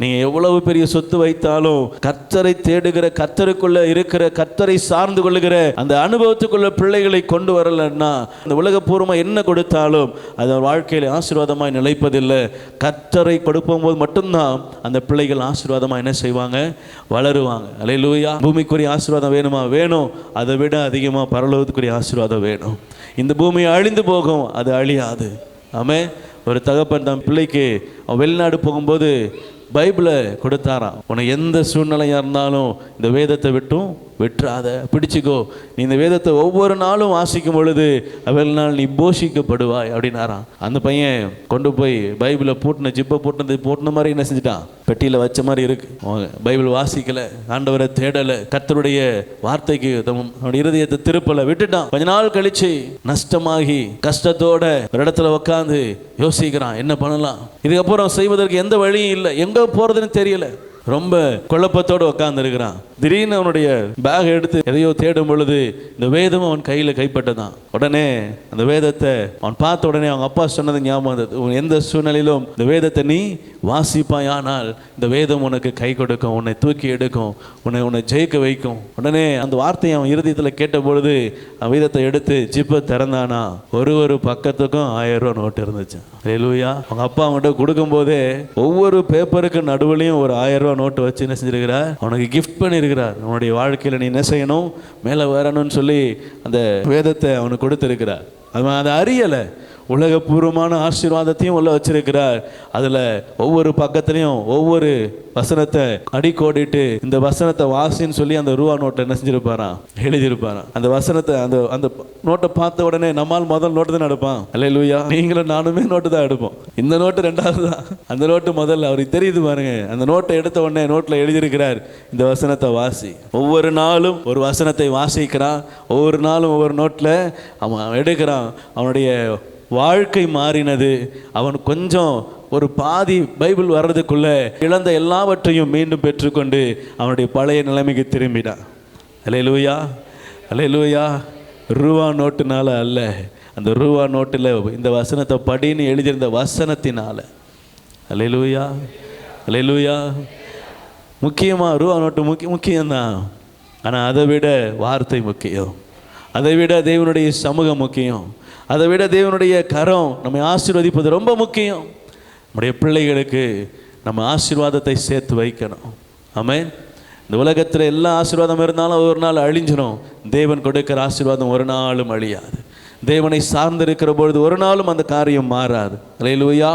நீங்கள் எவ்வளவு பெரிய சொத்து வைத்தாலும் கர்த்தரை தேடுகிற, கர்த்தருக்குள்ள இருக்கிற, கர்த்தரை சார்ந்து கொள்ளுகிற அந்த அனுபவத்துக்குள்ள பிள்ளைகளை கொண்டு வரலன்னா அந்த உலகப்பூர்வமாக என்ன கொடுத்தாலும் அது வாழ்க்கையில் ஆசீர்வாதமாக நிலைப்பதில்லை. கர்த்தரை கொடுக்கும் போது மட்டும்தான் அந்த பிள்ளைகள் ஆசீர்வாதமாக என்ன செய்வாங்க, வளருவாங்க. அல்லேலூயா. பூமிக்குரிய ஆசீர்வாதம் வேணுமா? வேணும். அதை விட அதிகமாக பரலோகத்துக்குரிய ஆசீர்வாதம் வேணும். இந்த பூமி அழிந்து போகும், அது அழியாது. ஆமென். ஒரு தகப்பன் தன் பிள்ளைக்கு வெளிநாடு போகும்போது பைபிளை கொடுத்தாராம். உனக்கு எந்த சூழ்நிலையாக இருந்தாலும் இந்த வேதத்தை விட்டும் விட்டுறாத, பிடிச்சிக்கோ. நீ இந்த வேதத்தை ஒவ்வொரு நாளும் வாசிக்கும் பொழுது அவ்வளவு நாள் நீ போஷிக்கப்படுவாய் அப்படின்னாராம். அந்த பையன் கொண்டு போய் பைபிளை பூட்டின, ஜிப்பை பூட்டின மாதிரி என்ன செஞ்சுட்டான், பெட்டியில் வச்ச மாதிரி இருக்கு. பைபிள் வாசிக்கலை, ஆண்டவரை தேடலை, கர்த்தருடைய வார்த்தைக்கு அவனுடைய இருதயத்தை திருப்பலை, விட்டுட்டான். கொஞ்ச நாள் கழிச்சு நஷ்டமாகி கஷ்டத்தோட ஒரு இடத்துல உட்காந்து யோசிக்கிறான், என்ன பண்ணலாம், இதுக்கப்புறம் செய்வதற்கு எந்த வழியும் இல்லை, எங்கே போகிறதுன்னு தெரியல. ரொம்ப குழப்பத்தோடு உட்கார்ந்து இருக்கிறான். திடீர்னு அவனுடைய பேக் எடுத்து எதையோ தேடும் பொழுது இந்த வேதம் அவன் கையில் கைப்பட்டதான். உடனே அந்த வேதத்தை அவன் பார்த்த உடனே அவங்க அப்பா சொன்னது ஞாபகம் வந்தது. எந்த சூழ்நிலையிலும் இந்த வேதத்தை நீ வாசிப்பாயானால் இந்த வேதம் உனக்கு கை கொடுக்கும், உன்னை தூக்கி எடுக்கும், உன்னை ஜெயிக்க வைக்கும். உடனே அந்த வார்த்தையை அவன் இருதயத்தில் கேட்ட பொழுது அவன் வேதத்தை எடுத்து ஜிப்பை திறந்தானா, ஒரு பக்கத்துக்கும் 1000 ரூபா நோட்டு இருந்துச்சு. அல்லேலூயா. அவங்க அப்பா அவன்கிட்ட கொடுக்கும் போதே ஒவ்வொரு பேப்பருக்கு நடுவுலையும் ஒரு 1000 ரூபா நோட்டு வச்சு என்ன செஞ்சிருக்கிறார், அவனுக்கு கிஃப்ட் பண்ணியிருக்கிறார். அவனுடைய வாழ்க்கையில் நீ என்ன செய்யணும், மேலே வரணும்னு சொல்லி அந்த வேதத்தை அவனுக்கு கொடுத்திருக்கிறார். அவன் அதை அறியலை. உலகபூர்வமான ஆசீர்வாதத்தையும் உள்ள வச்சிருக்கிறார். அதில் ஒவ்வொரு பக்கத்துலையும் ஒவ்வொரு வசனத்தை அடிக்கோடிட்டு இந்த வசனத்தை வாசின்னு சொல்லி அந்த ரூபா நோட்டை என்ன செஞ்சிருப்பாராம், எழுதியிருப்பாராம். அந்த வசனத்தை அந்த நோட்டை பார்த்த உடனே நம்மால் முதல் நோட்டு தான் எடுப்பான். அல்லேலூயா. நீங்களும் நானுமே நோட்டு தான் எடுப்போம். இந்த நோட்டு 2வது தான், அந்த நோட்டு முதல்ல. அவருக்கு தெரியுது பாருங்க. அந்த நோட்டை எடுத்த உடனே நோட்டில் எழுதியிருக்கிறார், இந்த வசனத்தை வாசி. ஒவ்வொரு நாளும் ஒரு வசனத்தை வாசிக்கிறான். ஒவ்வொரு நாளும் ஒவ்வொரு நோட்டில் அவன் எடுக்கிறான். அவனுடைய வாழ்க்கை மாறினது. அவன் கொஞ்சம் ஒரு பாதி பைபிள் வர்றதுக்குள்ள இழந்த எல்லாவற்றையும் மீண்டும் பெற்றுக்கொண்டு அவனுடைய பழைய நிலைமைக்கு திரும்பினான். அல்லேலூயா, அல்லேலூயா. ரூபா நோட்டுனால அல்ல, அந்த ரூபா நோட்டில் இந்த வசனத்தை படின்னு எழுதியிருந்த வசனத்தினால. அல்லேலூயா, அல்லேலூயா. முக்கியமாக ரூபா நோட்டு முக்கியம்தான். ஆனால் அதை விட வார்த்தை முக்கியம், அதை விட தேவனுடைய சமூகம் முக்கியம், அதை விட தேவனுடைய கரம் நம்மை ஆசீர்வதிப்பது ரொம்ப முக்கியம். நம்முடைய பிள்ளைகளுக்கு நம்ம ஆசீர்வாதத்தை சேர்த்து வைக்கணும். ஆமென். இந்த உலகத்தில் எல்லா ஆசீர்வாதம் இருந்தாலும் ஒரு நாள் அழிஞ்சிடும். தேவன் கொடுக்கிற ஆசீர்வாதம் ஒரு நாளும் அழியாது. தேவனை சார்ந்து இருக்கிற பொழுது ஒரு நாளும் அந்த காரியம் மாறாது. அல்லேலூயா.